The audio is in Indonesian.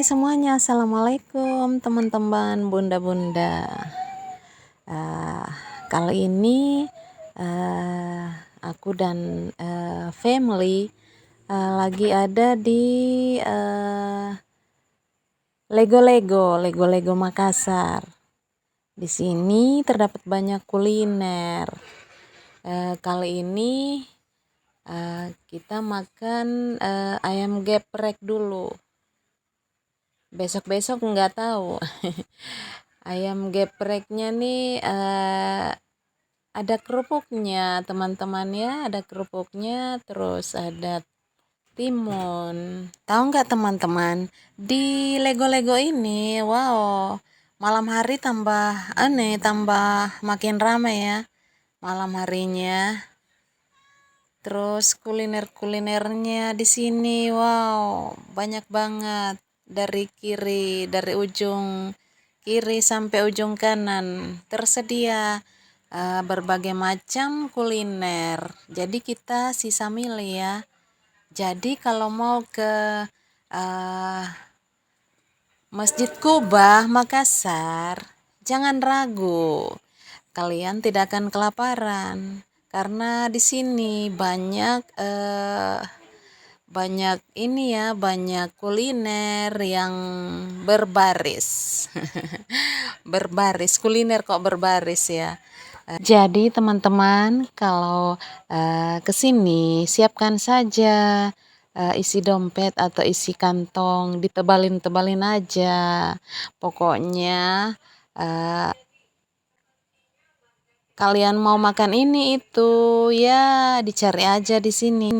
Hai semuanya, assalamualaikum teman-teman, bunda-bunda. Eh, Kali ini aku dan family lagi ada di Lego Makassar. Di sini terdapat banyak kuliner. Kali ini kita makan ayam geprek dulu. Besok-besok nggak tahu. Ayam gepreknya nih ada kerupuknya teman-teman ya, ada kerupuknya, terus ada timun. Tahu nggak teman-teman, di Lego ini wow, malam hari tambah aneh, tambah makin ramai ya malam harinya. Terus kuliner-kulinernya di sini wow, banyak banget, dari ujung kiri sampai ujung kanan tersedia berbagai macam kuliner. Jadi kita sisa milih ya. Jadi kalau mau ke Masjid Kubah Makassar, jangan ragu, kalian tidak akan kelaparan karena di sini banyak ini ya, banyak kuliner yang berbaris. Berbaris kuliner kok berbaris ya. Jadi teman-teman kalau ke sini siapkan saja isi dompet atau isi kantong, ditebalin aja. Pokoknya kalian mau makan ini itu ya dicari aja di sini.